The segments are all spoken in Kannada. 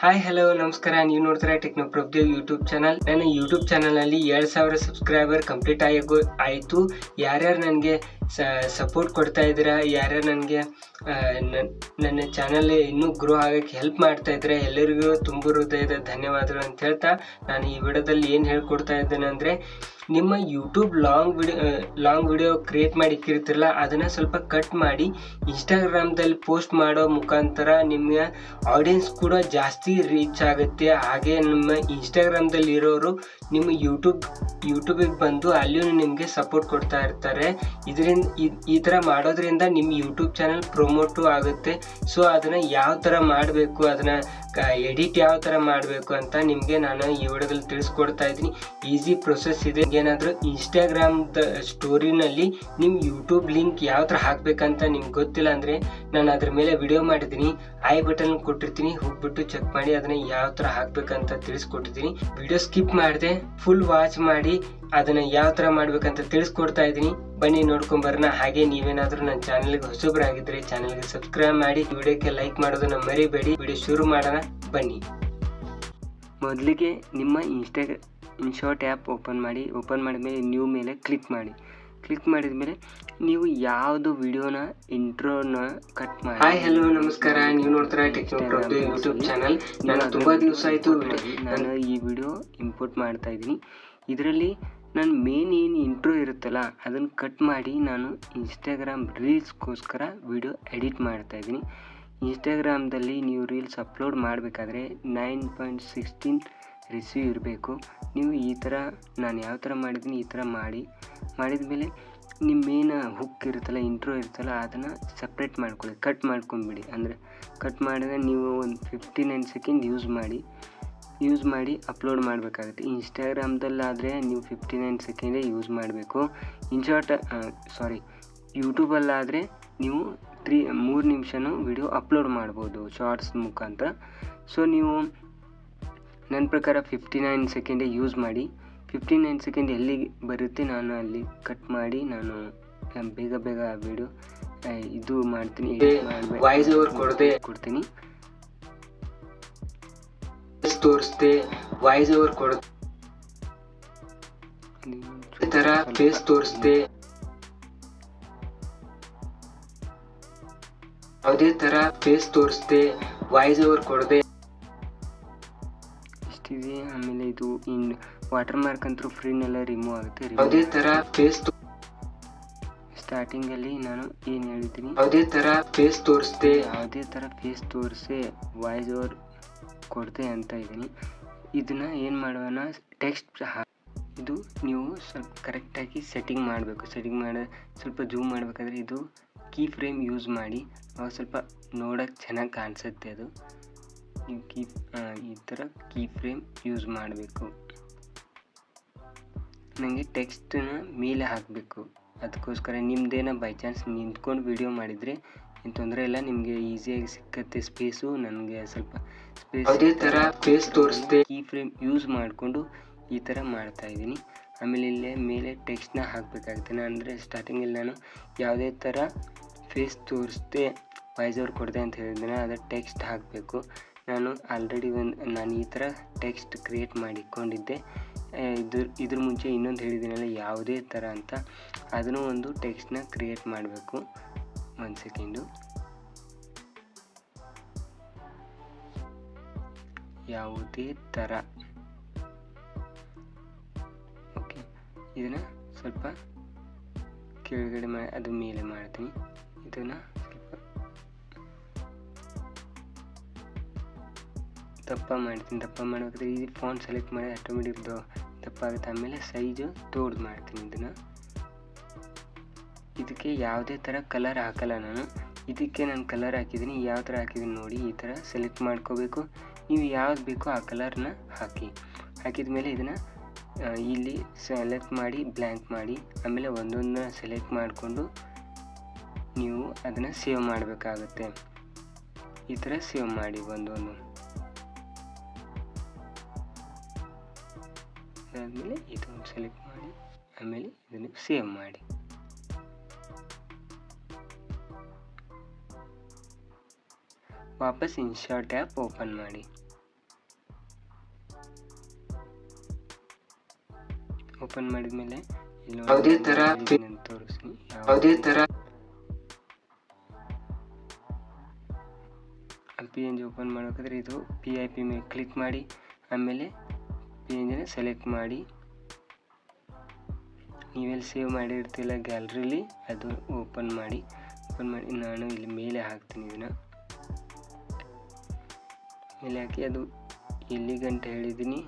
ಹಾಯ್ ಹಲೋ ನಮಸ್ಕಾರ. ನೀವು ನೋಡ್ತಾರೆ ಟೆಕ್ನೋ ಪ್ರಭುದೇವ್ ಯೂಟ್ಯೂಬ್ ಚಾನಲ್. ನನ್ನ ಯೂಟ್ಯೂಬ್ ಚಾನಲ್ನಲ್ಲಿ 2,000 ಸಬ್ಸ್ಕ್ರೈಬರ್ ಕಂಪ್ಲೀಟ್ ಆಯಿತು. ಯಾರ್ಯಾರು ನನಗೆ ಸಪೋರ್ಟ್ ಕೊಡ್ತಾ ಇದ್ದೀರಾ, ಯಾರ್ಯಾರು ನನಗೆ ನನ್ನ ಚಾನಲ್ ಇನ್ನೂ ಗ್ರೋ ಆಗೋಕ್ಕೆ ಹೆಲ್ಪ್ ಮಾಡ್ತಾ ಇದ್ದೀರಾ, ಎಲ್ಲರಿಗೂ ತುಂಬ ಹೃದಯದ ಧನ್ಯವಾದಗಳು ಅಂತ ಹೇಳ್ತಾ ನಾನು ಈ ವಿಡಿಯೋದಲ್ಲಿ ಏನು ಹೇಳ್ಕೊಡ್ತಾ ಇದ್ದೇನೆ ಅಂದರೆ, ನಿಮ್ಮ ಯೂಟ್ಯೂಬ್ ಲಾಂಗ್ ವಿಡಿಯೋ ಕ್ರಿಯೇಟ್ ಮಾಡಿ ಇಕ್ಕಿರ್ತಿರಲ್ಲ, ಅದನ್ನು ಸ್ವಲ್ಪ ಕಟ್ ಮಾಡಿ ಇನ್ಸ್ಟಾಗ್ರಾಮ್ದಲ್ಲಿ ಪೋಸ್ಟ್ ಮಾಡೋ ಮುಖಾಂತರ ನಿಮ್ಮ ಆಡಿಯನ್ಸ್ ಕೂಡ ಜಾಸ್ತಿ ರೀಚ್ ಆಗುತ್ತೆ. ಹಾಗೆ ನಿಮ್ಮ ಇನ್ಸ್ಟಾಗ್ರಾಮ್ದಲ್ಲಿ ಇರೋರು ನಿಮ್ಮ ಯೂಟ್ಯೂಬಿಗೆ ಬಂದು ಅಲ್ಲಿಯೂ ನಿಮಗೆ ಸಪೋರ್ಟ್ ಕೊಡ್ತಾ ಇರ್ತಾರೆ. ಈ ಥರ ಮಾಡೋದ್ರಿಂದ ನಿಮ್ಮ ಯೂಟ್ಯೂಬ್ ಚಾನಲ್ ಪ್ರಮೋಟು ಆಗುತ್ತೆ. ಸೊ ಅದನ್ನು ಯಾವ ಥರ ಮಾಡಬೇಕು, ಅದನ್ನು ಎಡಿಟ್ ಯಾವ ಥರ ಮಾಡಬೇಕು ಅಂತ ನಿಮಗೆ ನಾನು ಈ ವಿಡಿಯೋದಲ್ಲಿ ತಿಳಿಸ್ಕೊಡ್ತಾ ಇದ್ದೀನಿ. ಈಸಿ ಪ್ರೊಸೆಸ್ ಇದೆ. ಏನಾದರೂ ಇನ್ಸ್ಟಾಗ್ರಾಮ್ದ ಸ್ಟೋರಿನಲ್ಲಿ ನಿಮ್ಮ ಯೂಟ್ಯೂಬ್ ಲಿಂಕ್ ಯಾವ ಥರ ಹಾಕಬೇಕಂತ ನಿಮ್ಗೆ ಗೊತ್ತಿಲ್ಲ ಅಂದರೆ ನಾನು ಅದ್ರ ಮೇಲೆ ವಿಡಿಯೋ ಮಾಡಿದ್ದೀನಿ, ಐ ಬಟನ್ ಕೊಟ್ಟಿರ್ತೀನಿ, ಹೋಗ್ಬಿಟ್ಟು ಚೆಕ್ ಮಾಡಿ ಅದನ್ನು ಯಾವ ಥರ ಹಾಕಬೇಕಂತ ತಿಳಿಸ್ಕೊಟ್ಟಿದ್ದೀನಿ. ವಿಡಿಯೋ ಸ್ಕಿಪ್ ಮಾಡಿದೆ, ಫುಲ್ ವಾಚ್ ಮಾಡಿ ಅದನ್ನು ಯಾವ ಥರ ಮಾಡ್ಬೇಕಂತ ತಿಳಿಸ್ಕೊಡ್ತಾ ಇದ್ದೀನಿ. ಬನ್ನಿ ನೋಡ್ಕೊಂಬರೋಣ. ಹಾಗೆ ನೀವೇನಾದರೂ ನನ್ನ ಚಾನಲ್ಗೆ ಹೊಸಬರಾಗಿದ್ದರೆ ಚಾನಲ್ಗೆ ಸಬ್ಸ್ಕ್ರೈಬ್ ಮಾಡಿ, ವಿಡಿಯೋಕ್ಕೆ ಲೈಕ್ ಮಾಡೋದನ್ನು ಮರಿಬೇಡಿ. ವಿಡಿಯೋ ಶುರು ಮಾಡೋಣ ಬನ್ನಿ. ಮೊದಲಿಗೆ ನಿಮ್ಮ ಇನ್ಶಾರ್ಟ್ ಆ್ಯಪ್ ಓಪನ್ ಮಾಡಿದ್ಮೇಲೆ ನ್ಯೂ ಮೇಲೆ ಕ್ಲಿಕ್ ಮಾಡಿದ ಮೇಲೆ ನೀವು ಯಾವುದು ವಿಡಿಯೋನ ಇಂಟ್ರೋನ ಕಟ್ ಮಾಡಿ. ಹಾಯ್ ಹಲೋ ನಮಸ್ಕಾರ. ನೀವು ನೋಡ್ತಾರೆ ಟೆಕ್ನೋ ಪ್ರಭುದೇವ್ ಯೂಟ್ಯೂಬ್ ಚಾನಲ್. ನಾನು ತುಂಬ ದಿವಸ ಆಯಿತು ನಾನು ಈ ವಿಡಿಯೋ ಇಂಪೋರ್ಟ್ ಮಾಡ್ತಾ ಇದ್ದೀನಿ. ಇದರಲ್ಲಿ ನಾನು ಮೇನ್ ಏನು ಇಂಟ್ರೋ ಇರುತ್ತಲ್ಲ ಅದನ್ನು ಕಟ್ ಮಾಡಿ ನಾನು ಇನ್ಸ್ಟಾಗ್ರಾಮ್ ರೀಲ್ಸ್ಗೋಸ್ಕರ ವಿಡಿಯೋ ಎಡಿಟ್ ಮಾಡ್ತಾ ಇದ್ದೀನಿ. ಇನ್ಸ್ಟಾಗ್ರಾಮ್ದಲ್ಲಿ ನೀವು ರೀಲ್ಸ್ ಅಪ್ಲೋಡ್ ಮಾಡಬೇಕಾದ್ರೆ 9.16 ರಿಸೀವ್ ಇರಬೇಕು. ನೀವು ಈ ಥರ ನಾನು ಯಾವ ಥರ ಮಾಡಿದ್ದೀನಿ ಈ ಥರ ಮಾಡಿದ ಮೇಲೆ ನಿಮ್ಮ ಮೇನ್ ಹುಕ್ ಇರುತ್ತಲ್ಲ, ಇಂಟ್ರೋ ಇರುತ್ತಲ್ಲ, ಅದನ್ನು ಸಪ್ರೇಟ್ ಮಾಡ್ಕೊಳ್ಳಿ, ಕಟ್ ಮಾಡ್ಕೊಂಬಿಡಿ. ಅಂದರೆ ಕಟ್ ಮಾಡಿದ್ರೆ ನೀವು ಒಂದು 59 ಸೆಕೆಂಡ್ ಯೂಸ್ ಮಾಡಿ ಅಪ್ಲೋಡ್ ಮಾಡಬೇಕಾಗುತ್ತೆ. ಇನ್ಸ್ಟಾಗ್ರಾಮ್ದಲ್ಲಾದರೆ ನೀವು 59 ಸೆಕೆಂಡೇ ಯೂಸ್ ಮಾಡಬೇಕು. ಯೂಟ್ಯೂಬಲ್ಲಾದರೆ ನೀವು 3 ನಿಮಿಷನೂ ವಿಡಿಯೋ ಅಪ್ಲೋಡ್ ಮಾಡ್ಬೋದು ಶಾರ್ಟ್ಸ್ ಮುಖಾಂತರ. ಸೊ ನೀವು ನನ್ನ ಪ್ರಕಾರ 59 ಸೆಕೆಂಡೇ ಯೂಸ್ ಮಾಡಿ. 59 ಸೆಕೆಂಡ್ ಎಲ್ಲಿಗೆ ಬರುತ್ತೆ ನಾನು ಅಲ್ಲಿ ಕಟ್ ಮಾಡಿ ನಾನು ಬೇಗ ವಿಡಿಯೋ ಇದು ಮಾಡ್ತೀನಿ, ವಾಯ್ಸ್ ಓವರ್ ಕೊಡ್ತೀನಿ, ತೋರಿಸ್ದೆ, ವಾಯ್ಸ್ ಓವರ್ ಕೊಡ್ತೀನಿ, ಈ ಥರ ಫೇಸ್ ತೋರಿಸ್ದೆ, ಯಾವುದೇ ಥರ ಫೇಸ್ ತೋರಿಸ್ದೆ, ವಾಯ್ಸ್ ಓವರ್ ಕೊಡದೆ ಇಷ್ಟಿದೆ. ಆಮೇಲೆ ಇದು ವಾಟರ್ ಮಾರ್ಕ್ ಅಂತೂ ಫ್ರೀನೆಲ್ಲ ರಿಮೂವ್ ಆಗುತ್ತೆ. ಯಾವುದೇ ಥರ ಫೇಸ್ ಸ್ಟಾರ್ಟಿಂಗಲ್ಲಿ ನಾನು ಏನು ಹೇಳಿದ್ದೀನಿ, ಯಾವುದೇ ಥರ ಫೇಸ್ ತೋರಿಸೆ ವಾಯ್ಸ್ ಓವರ್ ಕೊಡ್ತೆ ಅಂತ ಇದ್ದೀನಿ. ಇದನ್ನು ಏನು ಮಾಡೋಣ, ಟೆಕ್ಸ್ಟ್ ಇದು ನೀವು ಸ್ವಲ್ಪ ಕರೆಕ್ಟಾಗಿ ಸೆಟ್ಟಿಂಗ್ ಮಾಡಬೇಕು. ಸ್ವಲ್ಪ ಜೂಮ್ ಮಾಡಬೇಕಾದ್ರೆ ಇದು ಕೀ ಫ್ರೇಮ್ ಯೂಸ್ ಮಾಡಿ, ಅವಾಗ ಸ್ವಲ್ಪ ನೋಡೋಕ್ಕೆ ಚೆನ್ನಾಗಿ ಕಾಣಿಸುತ್ತೆ. ಅದು ನೀವು ಈ ಥರ ಕೀ ಫ್ರೇಮ್ ಯೂಸ್ ಮಾಡಬೇಕು. ನನಗೆ ಟೆಕ್ಸ್ಟನ್ನ ಮೇಲೆ ಹಾಕಬೇಕು, ಅದಕ್ಕೋಸ್ಕರ ನಿಮ್ಮದೇನೋ ಬೈ ಚಾನ್ಸ್ ನಿಂತ್ಕೊಂಡು ವಿಡಿಯೋ ಮಾಡಿದರೆ ಏನು ತೊಂದರೆ ಇಲ್ಲ, ನಿಮಗೆ ಈಸಿಯಾಗಿ ಸಿಕ್ಕತ್ತೆ ಸ್ಪೇಸು. ನನಗೆ ಸ್ವಲ್ಪ ಸ್ಪೇಸ್ ಯಾವುದೇ ಥರ ಫೇಸ್ ತೋರಿಸ್ದೆ ಕೀ ಫ್ರೇಮ್ ಯೂಸ್ ಮಾಡಿಕೊಂಡು ಈ ಥರ ಮಾಡ್ತಾಯಿದ್ದೀನಿ. ಆಮೇಲೆ ಇಲ್ಲೇ ಮೇಲೆ ಟೆಕ್ಸ್ಟ್ನ ಹಾಕಬೇಕಾಗುತ್ತೆ. ಅಂದರೆ ಸ್ಟಾರ್ಟಿಂಗಲ್ಲಿ ನಾನು ಯಾವುದೇ ಥರ ಫೇಸ್ ತೋರಿಸ್ದೆ ವಾಯ್ಸ್ ಓವರ್ ಕೊಡದೆ ಅಂತ ಹೇಳಿದ್ರೆ ಅದರ ಟೆಕ್ಸ್ಟ್ ಹಾಕಬೇಕು. ನಾನು ಆಲ್ರೆಡಿ ನಾನು ಈ ಥರ ಟೆಕ್ಸ್ಟ್ ಕ್ರಿಯೇಟ್ ಮಾಡಿಕೊಂಡಿದ್ದೆ. ಇದ್ರ ಮುಂಚೆ ಇನ್ನೊಂದು ಹೇಳಿದ್ದೀನಲ್ಲ ಯಾವುದೇ ಥರ ಅಂತ, ಅದನ್ನು ಒಂದು ಟೆಕ್ಸ್ಟ್ನ ಕ್ರಿಯೇಟ್ ಮಾಡಬೇಕು. 1 ಸೆಕೆಂಡು. ಯಾವುದೇ ಥರ, ಓಕೆ. ಇದನ್ನು ಸ್ವಲ್ಪ ಕೆಳಗಡೆ ಮಾಡಿ ಅದು ಮೇಲೆ ಮಾಡ್ತೀನಿ. ಇದನ್ನು ಸ್ವಲ್ಪ ದಪ್ಪ ಮಾಡಬೇಕಾದ್ರೆ ಈ ಫಾಂಟ್ ಸೆಲೆಕ್ಟ್ ಮಾಡಿ ಆಟೋಮೆಟಿಕ್ ದಪ್ಪ ಆಗುತ್ತೆ. ಆಮೇಲೆ ಸೈಜು ದೊಡ್ಡದು ಮಾಡ್ತೀನಿ. ಇದಕ್ಕೆ ಯಾವುದೇ ಥರ ಕಲರ್ ಹಾಕಲ್ಲ ನಾನು. ಇದಕ್ಕೆ ನಾನು ಕಲರ್ ಹಾಕಿದ್ದೀನಿ. ಯಾವ ಥರ ಹಾಕಿದ್ದೀನಿ ನೋಡಿ, ಈ ಥರ ಸೆಲೆಕ್ಟ್ ಮಾಡ್ಕೋಬೇಕು. ನೀವು ಯಾವ್ದು ಬೇಕೋ ಆ ಕಲರ್ನ ಹಾಕಿದ ಮೇಲೆ ಇದನ್ನು ಇಲ್ಲಿ ಸೆಲೆಕ್ಟ್ ಮಾಡಿ ಬ್ಲ್ಯಾಂಕ್ ಮಾಡಿ, ಆಮೇಲೆ ಒಂದೊಂದನ್ನ ಸೆಲೆಕ್ಟ್ ಮಾಡಿಕೊಂಡು ನೀವು ಅದನ್ನು ಸೇವ್ ಮಾಡಬೇಕಾಗುತ್ತೆ. ಈ ಥರ ಸೇವ್ ಮಾಡಿ ಒಂದೊಂದು. ಅದಾದಮೇಲೆ ಇದನ್ನು ಸೆಲೆಕ್ಟ್ ಮಾಡಿ ಆಮೇಲೆ ಇದನ್ನು ಸೇವ್ ಮಾಡಿ. ವಾಪಸ್ ಇನ್ಶಾರ್ಟ್ ಆ್ಯಪ್ ಓಪನ್ ಮಾಡಿ. ಓಪನ್ ಮಾಡಿದ್ಮೇಲೆ ಇಲ್ಲಿ ಯಾವುದೇ ತರ ತೋರಿಸ್ತೀನಿ. ಯಾವುದೇ ತರ PNG ಓಪನ್ ಮಾಡಬೇಕಾದ್ರೆ ಇದು PIP ಮೇಲೆ ಕ್ಲಿಕ್ ಮಾಡಿ ಆಮೇಲೆ PNGನ ಸೆಲೆಕ್ಟ್ ಮಾಡಿ ನೀವೆಲ್ಲಿ ಸೇವ್ ಮಾಡಿರ್ತಿಲ್ಲ ಗ್ಯಾಲರಿಲಿ ಅದು ಓಪನ್ ಮಾಡಿ ನಾನು ಇಲ್ಲಿ ಮೇಲೆ ಹಾಕ್ತೀನಿ. ಇದನ್ನು ಮೇಲೆ ಹಾಕಿ ಅದು ಎಲ್ಲಿ ಗಂಟೆ ಹೇಳಿದ್ದೀನಿ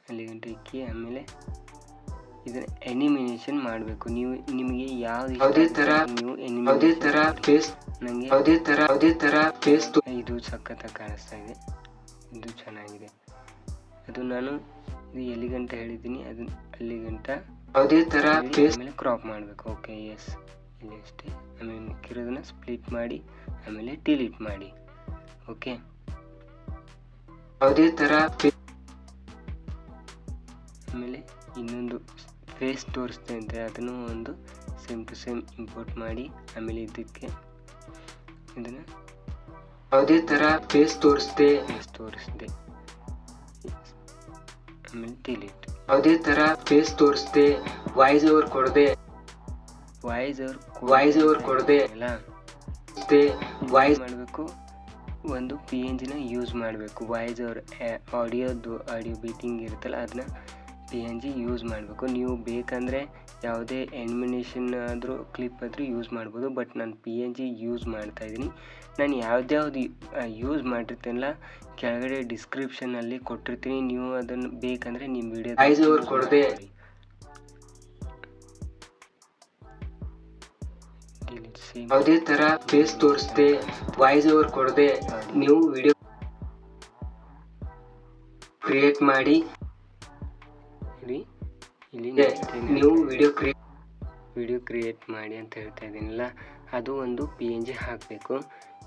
ಅಲ್ಲಿ ಗಂಟೆ ಇಕ್ಕಿ ಆಮೇಲೆ ಇದನ್ನ ಎನಿಮೇಷನ್ ಮಾಡಬೇಕು. ನೀವು ನಿಮಗೆ ಯಾವುದೇ ತರ ಫೇಸ್ ನನಗೆ ಯಾವುದೇ ತರ ಫೇಸ್ ಇದು ಸಖತ್ತಾಗಿ ಕಾಣಿಸ್ತಾ ಇದೆ, ಇದು ಚೆನ್ನಾಗಿದೆ. ಅದು ನಾನು ಇದು ಎಲ್ಲಿ ಗಂಟೆ ಹೇಳಿದ್ದೀನಿ ಅದು ಅಲ್ಲಿ ಗಂಟ ಯಾವುದೇ ತರ ಫೇಸ್ ಆಮೇಲೆ ಕ್ರಾಪ್ ಮಾಡಬೇಕು. ಓಕೆ ಎಸ್ ಇಲ್ಲಿ ಅಷ್ಟೇ. ಆಮೇಲೆ ಮಿಕ್ಕಿರೋದನ್ನ ಸ್ಪ್ಲಿಟ್ ಮಾಡಿ ಆಮೇಲೆ ಡಿಲೀಟ್ ಮಾಡಿ. ಓಕೆ ಯಾವುದೇ ತರ ಆಮೇಲೆ ಇನ್ನೊಂದು ಫೇಸ್ ತೋರಿಸ್ತಾ ಇದ್ದರೆ ಅದನ್ನು ಒಂದು ಸೇಮ್ ಟು ಸೇಮ್ ಇಂಪೋರ್ಟ್ ಮಾಡಿ ಆಮೇಲೆ ಇದಕ್ಕೆ ಇದನ್ನು ಯಾವುದೇ ತರ ಫೇಸ್ ತೋರಿಸಿದೆ ಆಮೇಲೆ ಡಿಲೀಟ್. ಯಾವುದೇ ತರ ಫೇಸ್ ತೋರಿಸಿದೆ ವಾಯ್ಸ್ ಓವರ್ ಕೊಡದೆ ವಾಯ್ಸ್ ಓವರ್ ಕೊಡದೆ ಎಲ್ಲ ವಾಯ್ಸ್ ಮಾಡಬೇಕು. ಒಂದು PNGನ ಯೂಸ್ ಮಾಡಬೇಕು. ವಾಯ್ಸ್ ಓವರ್ ಆಡಿಯೋ ಬೀಟಿಂಗ್ ಇರುತ್ತಲ್ಲ ಅದನ್ನ PNG ಯೂಸ್ ಮಾಡಬೇಕು. ನೀವು ಬೇಕಂದರೆ ಯಾವುದೇ ಆ್ಯನಿಮೇಷನ್ ಆದರೂ ಕ್ಲಿಪ್ ಆದರೂ ಯೂಸ್ ಮಾಡ್ಬೋದು, ಬಟ್ ನಾನು PNG ಯೂಸ್ ಮಾಡ್ತಾಯಿದ್ದೀನಿ. ನಾನು ಯಾವ್ದ್ಯಾವ್ದು ಯೂಸ್ ಮಾಡಿರ್ತೀನಲ್ಲ ಕೆಳಗಡೆ ಡಿಸ್ಕ್ರಿಪ್ಷನಲ್ಲಿ ಕೊಟ್ಟಿರ್ತೀನಿ, ನೀವು ಅದನ್ನು ಬೇಕಂದರೆ ನಿಮ್ಮ ವಿಡಿಯೋ ವಾಯ್ಸ್ ಓವರ್ ಕೊಡದೆ ಯಾವುದೇ ತರ ಫೇಸ್ ತೋರಿಸಿದೆ ವಾಯ್ಸ್ ಓವರ್ ಕೊಡದೆ ನೀವು ವಿಡಿಯೋ ಕ್ರಿಯೇಟ್ ಮಾಡಿ ಇಲ್ಲಿ ನೀವು ವಿಡಿಯೋ ಕ್ರಿಯೇಟ್ ಮಾಡಿ ಅಂತ ಹೇಳ್ತಾ ಇದ್ದೀನಲ್ಲ, ಅದು ಒಂದು PNG ಹಾಕಬೇಕು.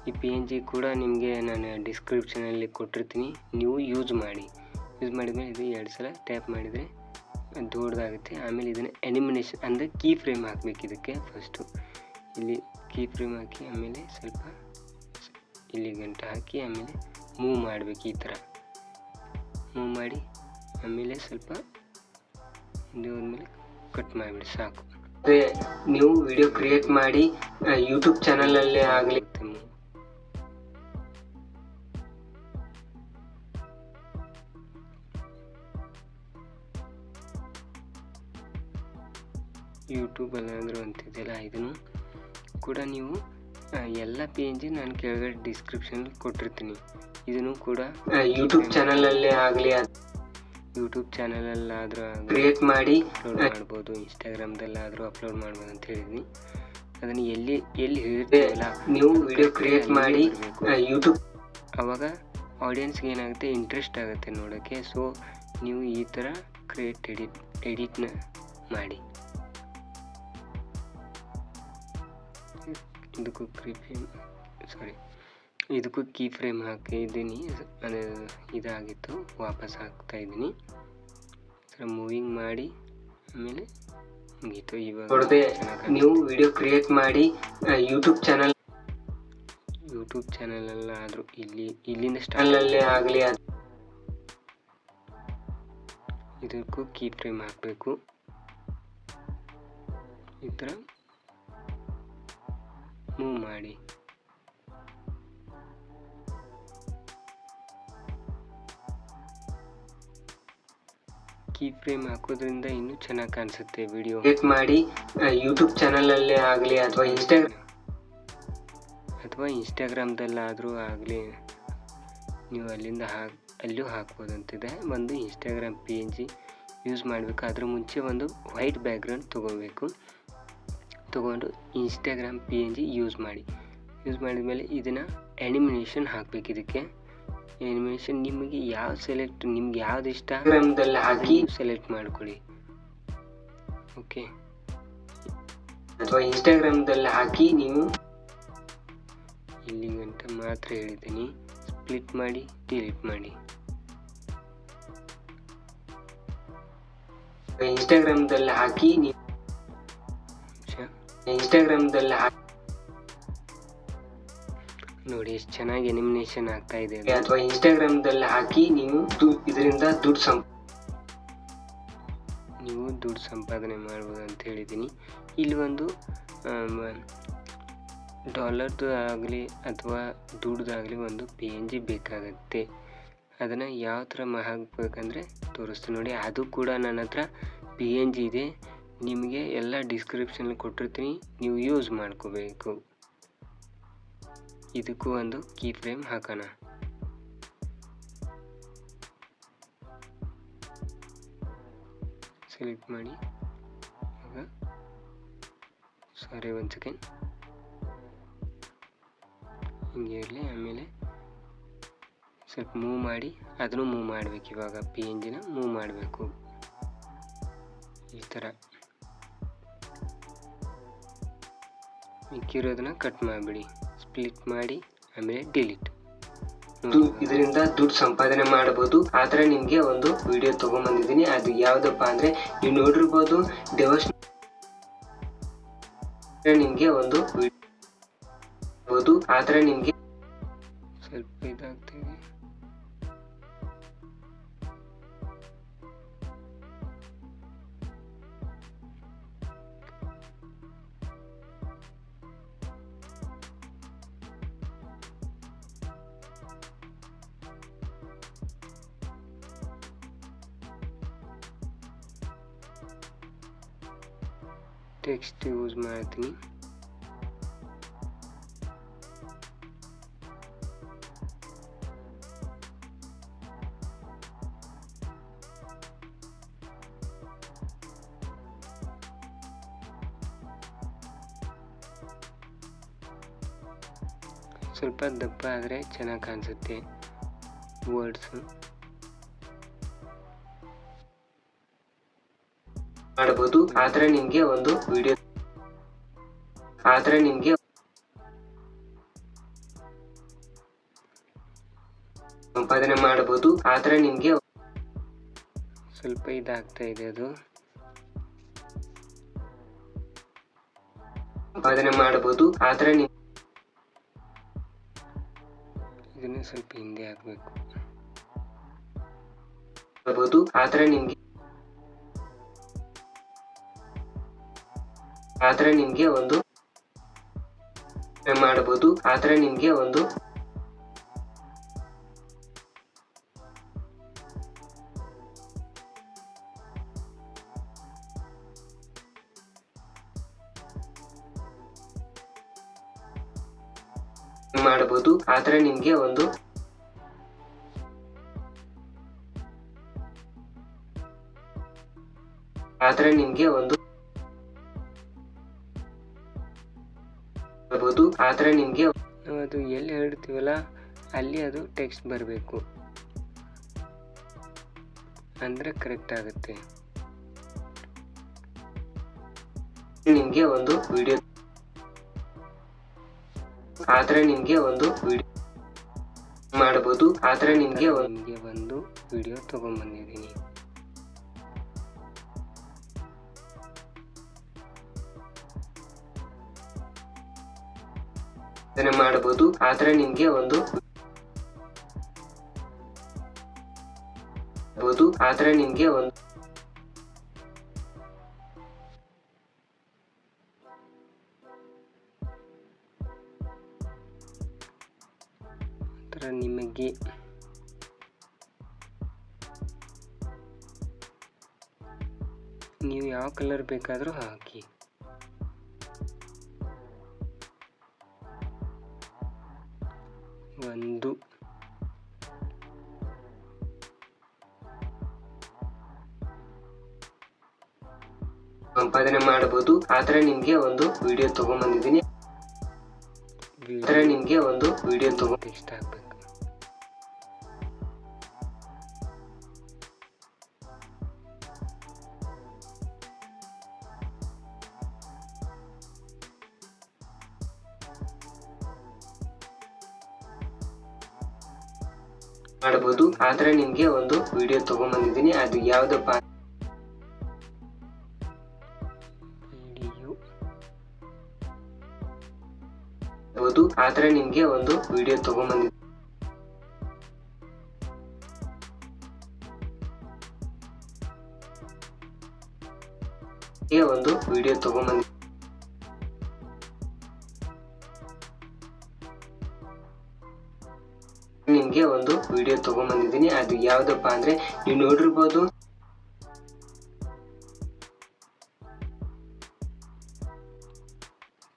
ಈ PNG ಕೂಡ ನಿಮಗೆ ನಾನು ಡಿಸ್ಕ್ರಿಪ್ಷನಲ್ಲಿ ಕೊಟ್ಟಿರ್ತೀನಿ, ನೀವು ಯೂಸ್ ಮಾಡಿದ್ಮೇಲೆ ಇದು 2 ಸಲ ಟ್ಯಾಪ್ ಮಾಡಿದರೆ ದೊಡ್ಡದಾಗುತ್ತೆ. ಆಮೇಲೆ ಇದನ್ನು ಆ್ಯನಿಮೇಷನ್ ಅಂದರೆ ಕೀ ಫ್ರೇಮ್ ಹಾಕಬೇಕು. ಇದಕ್ಕೆ ಫಸ್ಟು ಇಲ್ಲಿ ಕೀ ಫ್ರೇಮ್ ಹಾಕಿ ಆಮೇಲೆ ಸ್ವಲ್ಪ ಇಲ್ಲಿ ಗಂಟೆ ಹಾಕಿ ಆಮೇಲೆ ಮೂವ್ ಮಾಡಬೇಕು. ಈ ಥರ ಮೂವ್ ಮಾಡಿ ಆಮೇಲೆ ಸ್ವಲ್ಪ ಹಿಂದೆ ಹೋದ್ಮೇಲೆ ಕಟ್ ಮಾಡಿಬಿಡಿ ಸಾಕು. ನೀವು ವಿಡಿಯೋ ಕ್ರಿಯೇಟ್ ಮಾಡಿ ಯೂಟ್ಯೂಬ್ ಚಾನಲಲ್ಲೇ ಆಗಲಿ ಯೂಟ್ಯೂಬಲ್ಲಾದರೂ ಅಂತಿದೆಯಲ್ಲ, ಇದನ್ನು ಕೂಡ ನೀವು ಎಲ್ಲ PNG ನಾನು ಕೆಳಗಡೆ ಡಿಸ್ಕ್ರಿಪ್ಷನಲ್ಲಿ ಕೊಟ್ಟಿರ್ತೀನಿ. ಇದನ್ನು ಕೂಡ ಯೂಟ್ಯೂಬ್ ಚಾನಲಲ್ಲೇ ಆಗಲಿ ಯೂಟ್ಯೂಬ್ ಚಾನಲಲ್ಲಾದರೂ ಕ್ರಿಯೇಟ್ ಮಾಡಿ ಅಪ್ಲೋಡ್ ಮಾಡ್ಬೋದು, ಇನ್ಸ್ಟಾಗ್ರಾಮ್ದಲ್ಲಾದರೂ ಅಪ್ಲೋಡ್ ಮಾಡ್ಬೋದು ಅಂತ ಹೇಳಿದ್ನಿ. ಅದನ್ನು ಎಲ್ಲಿ ಹೇಳ್ತೀವಲ್ಲ ನೀವು ವಿಡಿಯೋ ಕ್ರಿಯೇಟ್ ಮಾಡಿ ಯೂಟ್ಯೂಬ್, ಆವಾಗ ಆಡಿಯನ್ಸ್ಗೆ ಏನಾಗುತ್ತೆ, ಇಂಟ್ರೆಸ್ಟ್ ಆಗುತ್ತೆ ನೋಡೋಕ್ಕೆ. ಸೊ ನೀವು ಈ ಥರ ಎಡಿಟ್ನ ಮಾಡಿ. ಇದಕ್ಕೂ ಕೀ ಫ್ರೇಮ್ ಹಾಕಿದ್ದೀನಿ, ಇದಾಗಿತ್ತು, ವಾಪಸ್ ಹಾಕ್ತಾ ಇದ್ದೀನಿ. ಮೂವಿಂಗ್ ಮಾಡಿ ಆಮೇಲೆ ಮುಗೀತು. ಇವಾಗ ನೀವು ವಿಡಿಯೋ ಕ್ರಿಯೇಟ್ ಮಾಡಿ ಯೂಟ್ಯೂಬ್ ಚಾನಲಲ್ಲಾದರೂ ಇಲ್ಲಿಂದ ಚಾನಲಲ್ಲೇ ಆಗಲಿ ಇದಕ್ಕೂ ಕೀ ಫ್ರೇಮ್ ಹಾಕಬೇಕು. ಈ ಥರ ಮೂವ್ ಮಾಡಿ. ಕೀ ಫ್ರೇಮ್ ಹಾಕೋದ್ರಿಂದ ಇನ್ನೂ ಚೆನ್ನಾಗಿ ಕಾಣಿಸುತ್ತೆ ವಿಡಿಯೋ. ಕ್ರಿಯೇಟ್ ಮಾಡಿ ಯೂಟ್ಯೂಬ್ ಚಾನಲಲ್ಲೇ ಆಗಲಿ ಅಥವಾ ಇನ್ಸ್ಟಾಗ್ರಾಮ್ದಲ್ಲಾದರೂ ಆಗಲಿ, ನೀವು ಅಲ್ಲೂ ಹಾಕ್ಬೋದಂತಿದೆ. ಒಂದು ಇನ್ಸ್ಟಾಗ್ರಾಮ್ PNG ಯೂಸ್ ಮಾಡಬೇಕು. ಅದ್ರ ಮುಂಚೆ ಒಂದು ವೈಟ್ ಬ್ಯಾಕ್ಗ್ರೌಂಡ್ ತೊಗೊಂಡು ಇನ್ಸ್ಟಾಗ್ರಾಮ್ PNG ಯೂಸ್ ಮಾಡಿದ್ಮೇಲೆ ಇದನ್ನು ಆ್ಯನಿಮೇಷನ್ ಹಾಕಬೇಕು. ಇದಕ್ಕೆ ಆ್ಯನಿಮೇಷನ್ ನಿಮಗೆ ನಿಮ್ಗೆ ಯಾವ್ದು ಇಷ್ಟ ಹಾಕಿ ಸೆಲೆಕ್ಟ್ ಮಾಡ್ಕೊಳ್ಳಿ. ಓಕೆ, ಅಥವಾ ಇನ್ಸ್ಟಾಗ್ರಾಮ್ದಲ್ಲಿ ಹಾಕಿ ನೀವು ಇಲ್ಲಿ ಗಂಟೆ ಮಾತ್ರ ಹೇಳಿದ್ದೀನಿ. ಸ್ಪ್ಲಿಟ್ ಮಾಡಿ ಡಿಲೀಟ್ ಮಾಡಿ. ಇನ್ಸ್ಟಾಗ್ರಾಮ್ದಲ್ಲಿ ಹಾಕಿ ನೋಡಿ ಎಷ್ಟು ಚೆನ್ನಾಗಿ ಎನಿಮಿನೇಷನ್ ಆಗ್ತಾ ಇದೆ ಅದು. ಅಥವಾ ಇನ್ಸ್ಟಾಗ್ರಾಮ್ದಲ್ಲಿ ಹಾಕಿ ನೀವು ಇದರಿಂದ ನೀವು ದುಡ್ಡು ಸಂಪಾದನೆ ಮಾಡ್ಬೋದು ಅಂತ ಹೇಳಿದ್ದೀನಿ. ಇಲ್ಲಿ ಒಂದು ಡಾಲರ್ದು ಆಗಲಿ ಅಥವಾ ದುಡ್ದಾಗಲಿ ಒಂದು PNG ಬೇಕಾಗುತ್ತೆ. ಅದನ್ನು ಯಾವ ಥರ ಹಾಕಬೇಕಂದ್ರೆ ತೋರಿಸ್ತೀನಿ ನೋಡಿ. ಅದು ಕೂಡ ನನ್ನ ಹತ್ರ PNG ಇದೆ. ನಿಮಗೆ ಎಲ್ಲ ಡಿಸ್ಕ್ರಿಪ್ಷನಲ್ಲಿ ಕೊಟ್ಟಿರ್ತೀನಿ, ನೀವು ಯೂಸ್ ಮಾಡ್ಕೋಬೇಕು. ಇದಕ್ಕೂ ಒಂದು ಕೀ ಫ್ರೇಮ್ ಹಾಕೋಣ. ಸೆಲೆಕ್ಟ್ ಮಾಡಿ, ಈಗ ಸಾರಿ ಒಂದು ಸೆಕೆಂಡ್ ಹಿಂಗೆ ಇರಲಿ. ಆಮೇಲೆ ಸ್ವಲ್ಪ ಮೂವ್ ಮಾಡಿ, ಅದನ್ನು ಮೂವ್ ಮಾಡಬೇಕು. ಇವಾಗ PNGನ ಮೂವ್ ಮಾಡಬೇಕು ಈ ಥರ. ಮಿಕ್ಕಿರೋದನ್ನ ಕಟ್ ಮಾಡಿಬಿಡಿ, ಸ್ಪ್ಲಿಟ್ ಮಾಡಿ, ಆಮೇಲೆ ಡಿಲೀಟ್. ಇದರಿಂದ ದುಡ್ಡು ಸಂಪಾದನೆ ಮಾಡಬಹುದು. ಆ ಥರ ನಿಮಗೆ ಒಂದು ವಿಡಿಯೋ ತೊಗೊಂಬಂದಿದ್ದೀನಿ. ಅದು ಯಾವುದಪ್ಪ ಅಂದರೆ ನೀವು ನೋಡಿರ್ಬೋದು, ನಿಮಗೆ ಒಂದು ಆ ಥರ ನಿಮಗೆ ಸ್ವಲ್ಪ ಇದಾಗ್ತಿದೆ. ಟೆಕ್ಸ್ಟ್ ಯೂಸ್ ಮಾಡ್ತೀನಿ. ಸ್ವಲ್ಪ ದಪ್ಪ ಆದರೆ ಚೆನ್ನಾಗಿ ಕಾಣಿಸುತ್ತೆ ವರ್ಡ್ಸು. ಮಾಡಬಹುದು. ಆ ಥರ ನಿಮಗೆ ಒಂದು ವಿಡಿಯೋ ಸಂಪಾದನೆ ಮಾಡಬಹುದು. ಆ ಥರ ನಿಮಗೆ ಸ್ವಲ್ಪ ಇದಾಗ್ತಾ ಇದೆ, ಅದು ಸಂಪಾದನೆ ಮಾಡಬಹುದು. ಆ ಥರ ಇದನ್ನ ಸ್ವಲ್ಪ ಹಿಂದೆ ಹಾಕಬೇಕು. ಆ ಥರ ನಿಮಗೆ ಒಂದು ಮಾಡಬಹುದು. ಆ ಥರ ನಿಮಗೆ ಒಂದು ಮಾಡಬಹುದು. ಆ ಥರ ನಿಮಗೆ ಒಂದು ನಾವು ಅದು ಎಲ್ಲಿ ಹೇಳ್ತೀವಲ್ಲ ಅಲ್ಲಿ ಅದು ಟೆಕ್ಸ್ಟ್ ಬರಬೇಕು, ಅಂದರೆ ಕರೆಕ್ಟ್ ಆಗುತ್ತೆ. ನಿಮಗೆ ಒಂದು ವಿಡಿಯೋ ಮಾಡಬಹುದು. ಆ ಥರ ನಿಮಗೆ ಒಂದು ವಿಡಿಯೋ ತಗೊಂಡ್ಬಂದಿದ್ದೀನಿ. ಮಾಡಬಹುದು. ಆ ಥರ ನಿಮಗೆ ಒಂದು ನಿಮಗೆ ನೀವು ಯಾವ ಕಲರ್ ಬೇಕಾದರೂ ಹಾಕಿ. ಒಂದು ಸಂಪಾದನೆ ಮಾಡಬಹುದು. ಆ ಥರ ನಿಮಗೆ ಒಂದು ವಿಡಿಯೋ ತಗೊಂಡ್ಬಂದಿದ್ದೀನಿ. ಟೆಕ್ಸ್ಟ್ ಹಾಕಬೇಕು. ಮಾಡಬಹುದು. ಆ ಥರ ನಿಮಗೆ ಒಂದು ವಿಡಿಯೋ ತಗೊಂಡ್ಬಂದಿದ್ದೀನಿ. ಅದು ಯಾವುದಪ್ಪ ಮಾಡ್ಬೋದು. ಆತರ ನಿಮ್ಗೆ ಒಂದು ವಿಡಿಯೋ ತಗೊಂಡ್ಬಂದಿದ್ದೀನಿ. ಒಂದು ವಿಡಿಯೋ ತಗೊಂಡ್ಬಂದಿದ್ದೀನಿ. ನಿಮ್ಗೆ ಒಂದು ವಿಡಿಯೋ ತಗೊಂಡ್ಬಂದಿದ್ದೀನಿ. ಅದು ಯಾವ್ದಪ್ಪ ಅಂದ್ರೆ ನೀವು ನೋಡಿರ್ಬೋದು,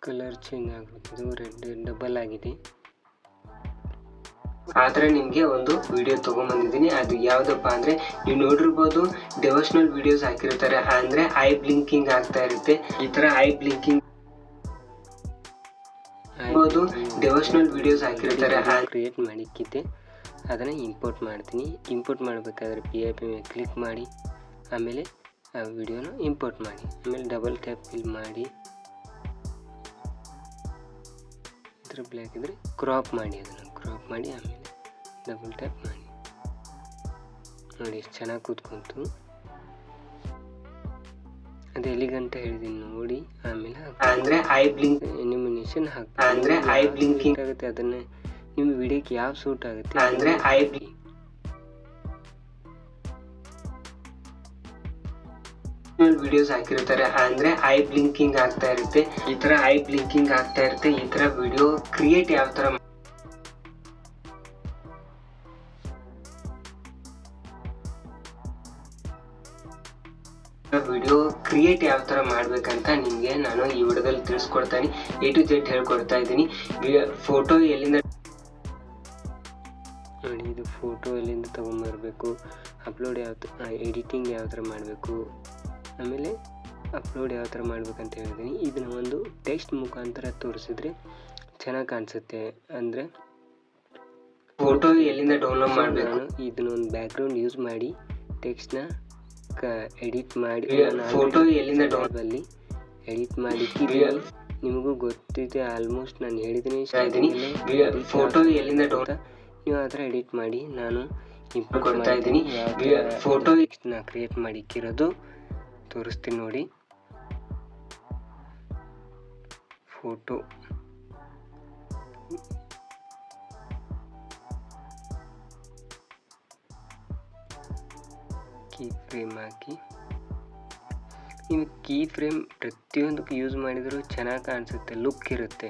ಕಲರ್ ಚೇಂಜ್ ಆಗುತ್ತೆ, ರೆಡ್ ಡಬಲ್ ಆಗಿದೆ. ಆತರ ನಿಮ್ಗೆ ಒಂದು ವಿಡಿಯೋ ತಗೊಂಡ್ಬಂದಿದ್ದೀನಿ. ಅದು ಯಾವ್ದಪ್ಪ ಅಂದ್ರೆ ನೀವು ನೋಡಿರ್ಬೋದು, ಡೆವೋಷನಲ್ ವಿಡಿಯೋಸ್ ಹಾಕಿರ್ತಾರೆ, ಅಂದ್ರೆ ಐ ಬ್ಲಿಂಕಿಂಗ್ ಆಗ್ತಾ ಇರುತ್ತೆ. ಈ ತರ ಐ ಬ್ಲಿಂಕಿಂಗ್ ಡೆವೋಷನಲ್ ವಿಡಿಯೋಸ್ ಹಾಕಿರ್ತಾರೆ. ಕ್ರಿಯೇಟ್ ಮಾಡಿಕ್ಕಿದ್ದೆ, ಅದನ್ನ ಇಂಪೋರ್ಟ್ ಮಾಡ್ತೀನಿ. ಇಂಪೋರ್ಟ್ ಮಾಡಬೇಕಾದ್ರೆ PIP ಮೇಲೆ ಕ್ಲಿಕ್ ಮಾಡಿ ಆಮೇಲೆ ಆ ವಿಡಿಯೋನ ಇಂಪೋರ್ಟ್ ಮಾಡಿ, ಆಮೇಲೆ ಡಬಲ್ ಟ್ಯಾಪ್ ಫಿಲ್ ಮಾಡಿ, ಇದ್ರ ಬ್ಲ್ಯಾಕ್ ಇದ್ರೆ ಕ್ರಾಪ್ ಮಾಡಿ, ಅದನ್ನು ಕ್ರಾಪ್ ಮಾಡಿ ಆಮೇಲೆ ಡಬಲ್ ಟ್ಯಾಪ್ ಮಾಡಿ. ನೋಡಿ ಎಷ್ಟು ಚೆನ್ನಾಗಿ ಕೂತ್ಕೊಂತು. ಅದು ಎಲ್ಲಿಗಂತ ಹೇಳಿದೀನಿ ನೋಡಿ. ಆಮೇಲೆ ಅಂದ್ರೆ ಐ ಬ್ಲಿಂಕ್ ಅನಿಮೇಷನ್ ಅಂದ್ರೆ ಐ ಬ್ಲಿಂಕಿಂಗ್ ಆಗುತ್ತೆ. ಅದನ್ನ ನಿಮ್ಮ ವಿಡಿಯೋಕ್ಕೆ ಯಾವ ಸೂಟ್ ಆಗುತ್ತೆ ಅಂದ್ರೆ ಐ ವಿಡಿಯೋಸ್ ಹಾಕಿರ್ತಾರೆ, ಅಂದ್ರೆ ಐ ಬ್ಲಿಂಕಿಂಗ್ ಆಗ್ತಾ ಇರುತ್ತೆ. ಈ ತರ ಐ ಬ್ಲಿಂಕಿಂಗ್ ಆಗ್ತಾ ಇರುತ್ತೆ. ಈ ತರ ವಿಡಿಯೋ ಕ್ರಿಯೇಟ್ ಯಾವ ತರ ಮಾಡ್ಬೇಕಂತ ನಿಮ್ಗೆ ನಾನು ಈ ವಿಡಿಯೋದಲ್ಲಿ ತಿಳಿಸ್ಕೊಡ್ತಾನೆ. A to Z ಹೇಳ್ಕೊಡ್ತಾ ಇದ್ದೀನಿ. ಫೋಟೋ ಎಲ್ಲಿಂದ ನೋಡಿ, ಇದು ಫೋಟೋ ಎಲ್ಲಿಂದ ತೊಗೊಂಬರ್ಬೇಕು, ಅಪ್ಲೋಡ್ ಎಡಿಟಿಂಗ್ ಯಾವ ಥರ ಮಾಡಬೇಕು, ಆಮೇಲೆ ಅಪ್ಲೋಡ್ ಯಾವ ಥರ ಮಾಡ್ಬೇಕಂತ ಹೇಳಿದ್ದೀನಿ. ಇದನ್ನ ಒಂದು ಟೆಕ್ಸ್ಟ್ ಮುಖಾಂತರ ತೋರಿಸಿದ್ರೆ ಚೆನ್ನಾಗಿ ಕಾಣಿಸುತ್ತೆ. ಅಂದರೆ ಫೋಟೋ ಎಲ್ಲಿಂದ ಡೌನ್ಲೋಡ್ ಮಾಡಬೇಕು, ಇದನ್ನ ಒಂದು ಬ್ಯಾಕ್ಗ್ರೌಂಡ್ ಯೂಸ್ ಮಾಡಿ ಟೆಕ್ಸ್ಟ್ನ ಎಡಿಟ್ ಮಾಡಿ, ಫೋಟೋ ಎಲ್ಲಿಂದ ಅಲ್ಲಿ ಎಡಿಟ್ ಮಾಡಿ ನಿಮಗೂ ಗೊತ್ತಿದೆ. ಆಲ್ಮೋಸ್ಟ್ ನಾನು ಹೇಳಿದ್ದೀನಿ. ಫೋಟೋ ಎಲ್ಲಿಂದ ನೀವು ಆ ಥರ ಎಡಿಟ್ ಮಾಡಿ ನಾನು ಇಂಪೋರ್ಟ್ ಕೊಡ್ತಾ ಇದ್ದೀನಿ. ಫೋಟೋ ನಾ ಕ್ರಿಯೇಟ್ ಮಾಡಿಕ್ಕಿರೋದು ತೋರಿಸ್ತೀನಿ ನೋಡಿ. ಫೋಟೋ ಕೀ ಫ್ರೇಮ್ ಹಾಕಿ, ನೀವು ಕೀ ಫ್ರೇಮ್ ಪ್ರತಿಯೊಂದಕ್ಕೂ ಯೂಸ್ ಮಾಡಿದರೂ ಚೆನ್ನಾಗಿ ಕಾಣಿಸುತ್ತೆ, ಲುಕ್ ಇರುತ್ತೆ.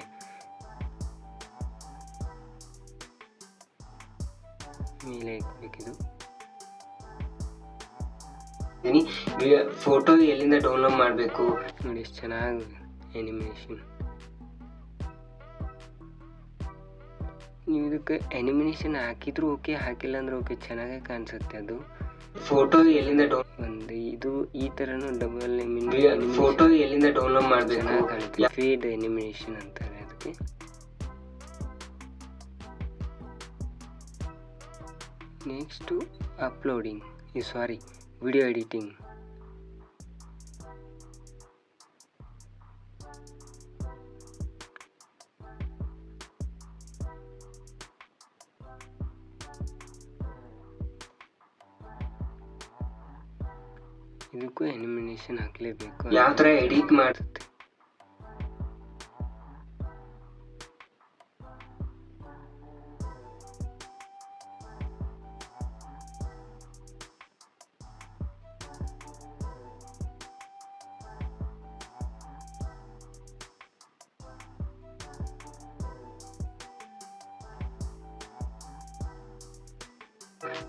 ಮೇಲೆ ಇಕ್ಬೇಕಿದು. ಫೋಟೋ ಎಲ್ಲಿಂದ ಡೌನ್ಲೋಡ್ ಮಾಡಬೇಕು ನೋಡಿ, ಎಷ್ಟು ಚೆನ್ನಾಗಿ ಅನಿಮೇಷನ್. ನೀವು ಇದಕ್ಕೆ ಅನಿಮೇಷನ್ ಹಾಕಿದ್ರು ಓಕೆ, ಹಾಕಿಲ್ಲ ಅಂದ್ರೆ ಓಕೆ, ಚೆನ್ನಾಗೇ ಕಾಣಿಸುತ್ತೆ ಅದು. ಫೋಟೋ ಎಲ್ಲಿಂದ ಒಂದು ಇದು ಈ ಥರನೂ ಡಬಲ್ ಫೋಟೋ ಎಲ್ಲಿಂದ ಡೌನ್ಲೋಡ್ ಮಾಡಬೇಕು, ಚೆನ್ನಾಗಿ ಕಾಣುತ್ತೆ. ಫೀಡ್ ಅನಿಮೇಷನ್ ಅಂತಾರೆ ಅದಕ್ಕೆ. Next uploading, sorry video editing. ಇದಕ್ಕೂ ಅನಿಮೇಷನ್ ಹಾಕಲೇಬೇಕು. ಯಾವ ಥರ ಎಡಿಟ್ ಮಾಡುತ್ತೆ,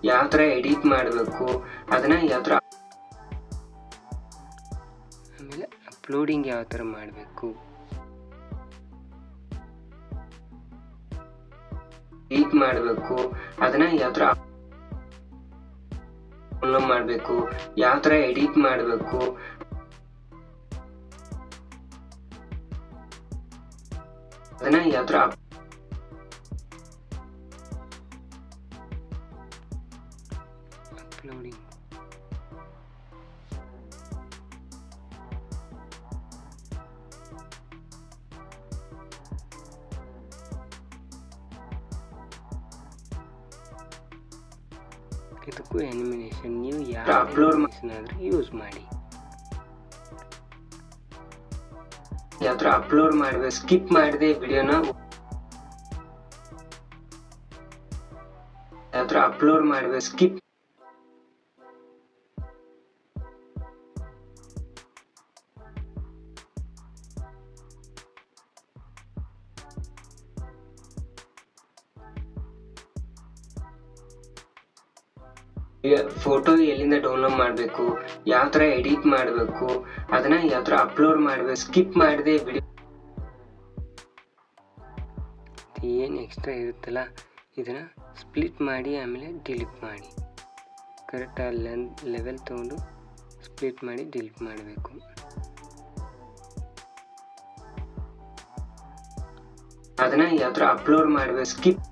ಯಾವ ಥರ ಎಡಿಟ್ ಮಾಡಬೇಕು, ಅದನ್ನ ಯಾವ ಥರ ಆಮೇಲೆ ಅಪ್ಲೋಡಿಂಗ್ ಯಾವ ಥರ ಮಾಡಬೇಕು, ಎಡಿಟ್ ಮಾಡಬೇಕು, ಅದನ್ನ ಯಾವ ಥರ ಡೌನ್ಲೋಡ್ ಮಾಡಬೇಕು, ಯಾವ ಥರ ಎಡಿಟ್ ಮಾಡಬೇಕು, ಅದನ್ನ ಯಾವ ಥರ ಅಪ್ಲೋಡಿಂಗ್. ಇದಕ್ಕೂ ಅನಿಮೇಷನ್ ನೀವು ಯಾವ ಅಪ್ಲೋಡ್ ಆದ್ರೆ ಯೂಸ್ ಮಾಡಿ. ಯಾವ ಥರ ಅಪ್ಲೋಡ್ ಮಾಡಬೇಕು, ಸ್ಕಿಪ್ ಮಾಡಿದೆ ವಿಡಿಯೋನ ಯಾವ ಥರ ಅಪ್ಲೋಡ್ ಮಾಡಬೇಕು ಸ್ಕಿಪ್ ಫೋಟೋ ಎಲ್ಲಿಂದ ಡೌನ್ಲೋಡ್ ಮಾಡಬೇಕು, ಯಾವ ಥರ ಎಡಿಟ್ ಮಾಡಬೇಕು, ಅದನ್ನ ಯಾವ ಥರ ಅಪ್ಲೋಡ್ ಮಾಡಬೇಕು, ಸ್ಕಿಪ್ ಮಾಡದೆ ವಿಡಿಯೋ ಏನು ಎಕ್ಸ್ಟ್ರಾ ಇರುತ್ತಲ್ಲ ಇದನ್ನು ಸ್ಪ್ಲಿಟ್ ಮಾಡಿ ಆಮೇಲೆ ಡಿಲೀಟ್ ಮಾಡಿ. ಕರೆಕ್ಟ್ ಆ ಲೆವೆಲ್ ತೊಗೊಂಡು ಸ್ಪ್ಲಿಟ್ ಮಾಡಿ ಡಿಲೀಟ್ ಮಾಡಬೇಕು. ಅದನ್ನ ಯಾವ ಥರ ಅಪ್ಲೋಡ್ ಮಾಡಬೇಕು ಸ್ಕಿಪ್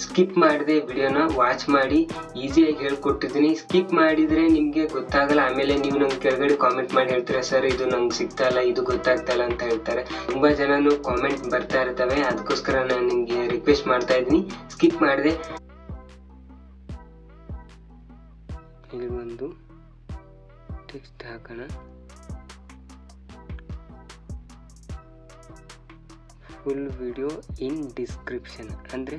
ಸ್ಕಿಪ್ ಮಾಡದೆ ವಿಡಿಯೋನ ವಾಚ್ ಮಾಡಿ. ಈಸಿಯಾಗಿ ಹೇಳ್ಕೊಟ್ಟಿದ್ದೀನಿ. ಸ್ಕಿಪ್ ಮಾಡಿದ್ರೆ ನಿಮಗೆ ಗೊತ್ತಾಗಲ್ಲ. ಆಮೇಲೆ ನೀವು ನಂಗೆ ಕೆಳಗಡೆ ಕಾಮೆಂಟ್ ಮಾಡಿ ಹೇಳ್ತೀರಾ, ಸರ್ ಇದು ನಂಗೆ ಸಿಗ್ತಾ ಇಲ್ಲ, ಇದು ಗೊತ್ತಾಗ್ತಾ ಇಲ್ಲ ಅಂತ ಹೇಳ್ತಾರೆ. ತುಂಬಾ ಜನನು ಕಾಮೆಂಟ್ ಬರ್ತಾ ಇರ್ತವೆ. ಅದಕ್ಕೋಸ್ಕರ ನಾನು ನಿಮಗೆ ರಿಕ್ವೆಸ್ಟ್ ಮಾಡ್ತಾ ಇದ್ದೀನಿ, ಸ್ಕಿಪ್ ಮಾಡದೆ. ಇಲ್ಲಿ ಒಂದು ಟೆಕ್ಸ್ಟ್ ಹಾಕೋಣ. ಫುಲ್ ವಿಡಿಯೋ ಇನ್ ಡಿಸ್ಕ್ರಿಪ್ಷನ್ ಅಂದರೆ